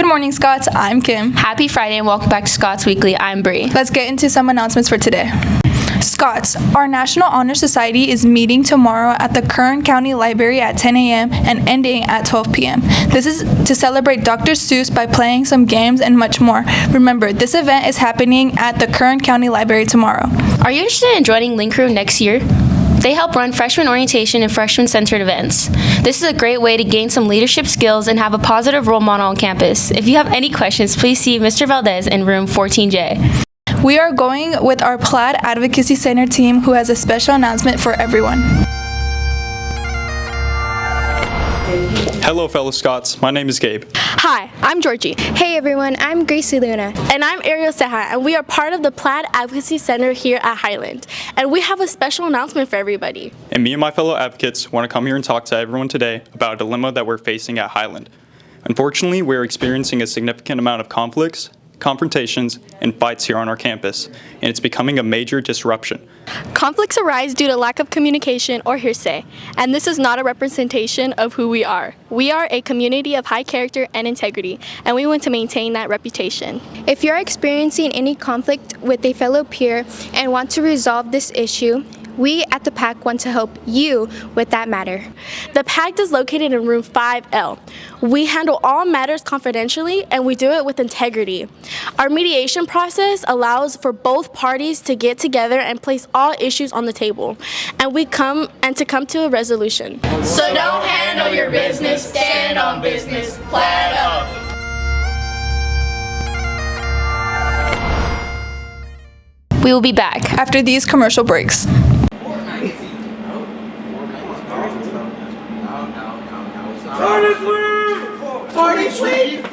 morning, Scots. I'm Kim. Happy Friday and welcome back to Scots Weekly. I'm Bree. Let's get into some announcements for today. Scots, our National Honor Society is meeting tomorrow at the Kern County Library at 10 a.m. and ending at 12 p.m. This is to celebrate Dr. Seuss by playing some games and much more. Remember, this event is happening at the Kern County Library tomorrow. Are you interested in joining Link Crew next year? They help run freshman orientation and freshman-centered events. This is a great way to gain some leadership skills and have a positive role model on campus. If you have any questions, please see Mr. Valdez in room 14J. We are going with our Plaid Advocacy Center team, who has a special announcement for everyone. Hello, fellow Scots. My name is Gabe. Hi, I'm Georgie. Hey everyone, I'm Gracie Luna. And I'm Ariel Seha, and we are part of the Plaid Advocacy Center here at Highland. And we have a special announcement for everybody. And me and my fellow advocates want to come here and talk to everyone today about a dilemma that we're facing at Highland. Unfortunately, we're experiencing a significant amount of conflicts, confrontations, and fights here on our campus, and it's becoming a major disruption. Conflicts arise due to lack of communication or hearsay, and this is not a representation of who we are. We are a community of high character and integrity, and we want to maintain that reputation. If you're experiencing any conflict with a fellow peer and want to resolve this issue, we at the PAC want to help you with that matter. The PAC is located in room 5L. We handle all matters confidentially and we do it with integrity. Our mediation process allows for both parties to get together and place all issues on the table, and to come to a resolution. So don't handle your business, stand on business, plan up. We will be back after these commercial breaks. Party sweep! Party sweep!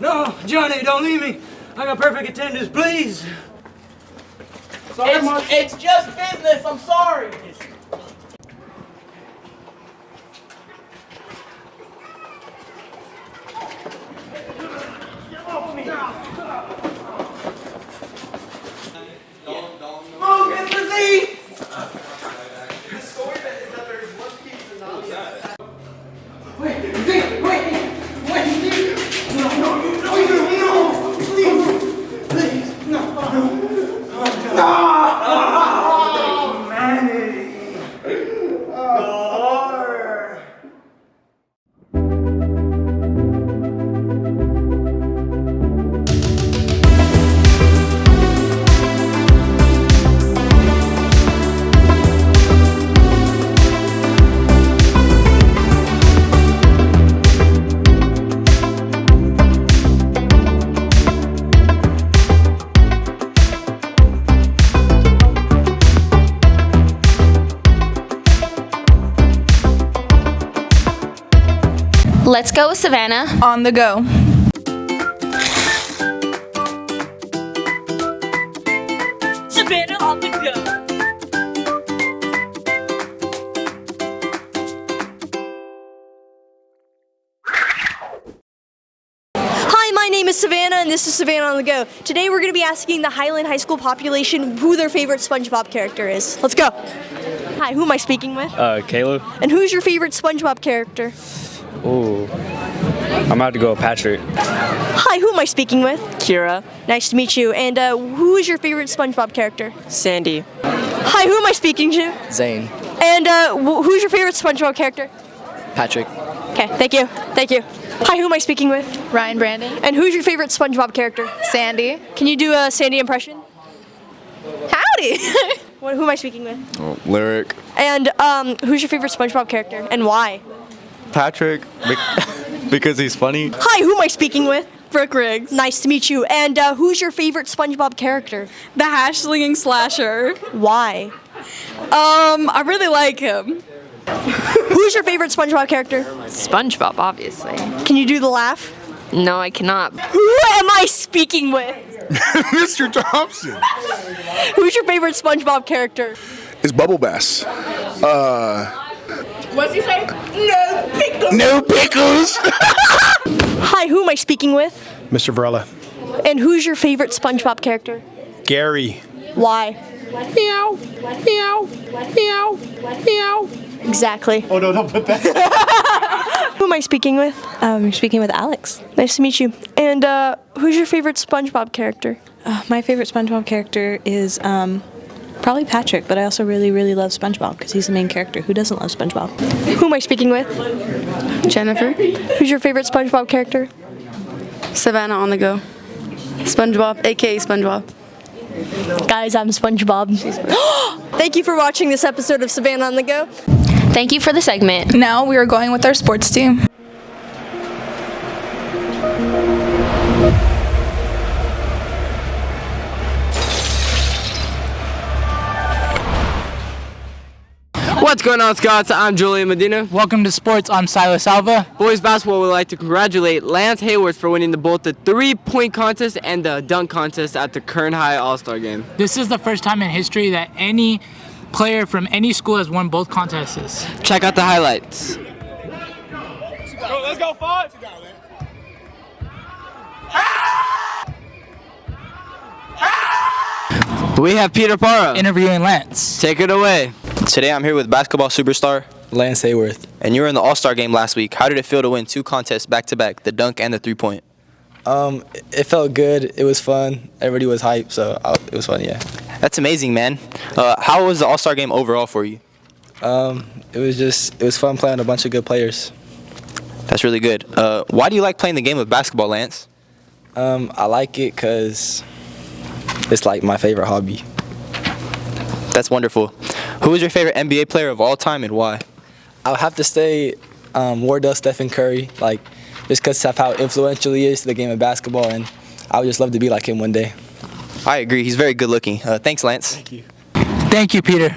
No, Johnny, don't leave me. I got perfect attendance, please. Sorry, It's just business, I'm sorry. Let's go with Savannah. On the go. Savannah on the go. Hi, my name is Savannah, and this is Savannah on the Go. Today we're going to be asking the Highland High School population who their favorite SpongeBob character is. Let's go. Hi, who am I speaking with? Caleb. And who's your favorite SpongeBob character? Ooh, I'm about to go with Patrick. Hi, who am I speaking with? Kira. Nice to meet you. And who is your favorite SpongeBob character? Sandy. Hi, who am I speaking to? Zane. And who's your favorite SpongeBob character? Patrick. Okay, thank you. Thank you. Hi, who am I speaking with? Ryan Brandon. And who's your favorite SpongeBob character? Sandy. Can you do a Sandy impression? Howdy. Who am I speaking with? Oh, Lyric. And who's your favorite SpongeBob character and why? Patrick, because he's funny. Hi, who am I speaking with? Brooke Riggs. Nice to meet you. And who's your favorite SpongeBob character? The hash-slinging slasher. Why? I really like him. Who's your favorite SpongeBob character? SpongeBob, obviously. Can you do the laugh? No, I cannot. Who am I speaking with? Mr. Thompson. Who's your favorite SpongeBob character? It's Bubble Bass. What's he say? No pickles. No pickles. Hi, who am I speaking with? Mr. Varela. And who's your favorite SpongeBob character? Gary. Why? Meow, meow, meow, meow. Exactly. Oh no, don't put that. Who am I speaking with? You're speaking with Alex. Nice to meet you. And who's your favorite SpongeBob character? My favorite SpongeBob character is probably Patrick, but I also really, really love SpongeBob because he's the main character. Who doesn't love SpongeBob? Who am I speaking with? Jennifer. Who's your favorite SpongeBob character? Savannah on the go. SpongeBob, aka SpongeBob. Guys, I'm SpongeBob. Thank you for watching this episode of Savannah on the Go. Thank you for the segment. Now we are going with our sports team. What's going on, Scots? I'm Julian Medina. Welcome to sports. I'm Silas Alva. Boys basketball would like to congratulate Lance Hayworth for winning both the three-point contest and the dunk contest at the Kern High All-Star Game. This is the first time in history that any player from any school has won both contests. Check out the highlights. Let's go, Fox. We have Peter Parra interviewing Lance. Take it away. Today I'm here with basketball superstar Lance Hayworth. And you were in the All-Star game last week. How did it feel to win two contests back-to-back, the dunk and the three-point? It felt good. It was fun. Everybody was hyped, so it was fun, yeah. That's amazing, man. How was the All-Star game overall for you? It was fun playing a bunch of good players. That's really good. Why do you like playing the game of basketball, Lance? I like it because it's like my favorite hobby. That's wonderful. Who is your favorite NBA player of all time and why? I would have to say Wardell Stephen Curry, just because of how influential he is to the game of basketball, and I would just love to be like him one day. I agree. He's very good looking. Thanks, Lance. Thank you. Thank you, Peter.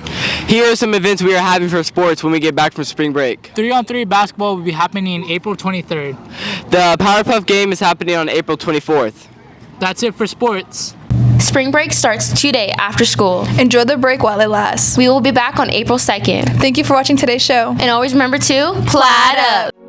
Here are some events we are having for sports when we get back from spring break. 3-on-3 basketball will be happening April 23rd. The Powerpuff game is happening on April 24th. That's it for sports. Spring break starts today after school. Enjoy the break while it lasts. We will be back on April 2nd. Thank you for watching today's show. And always remember to plaid up.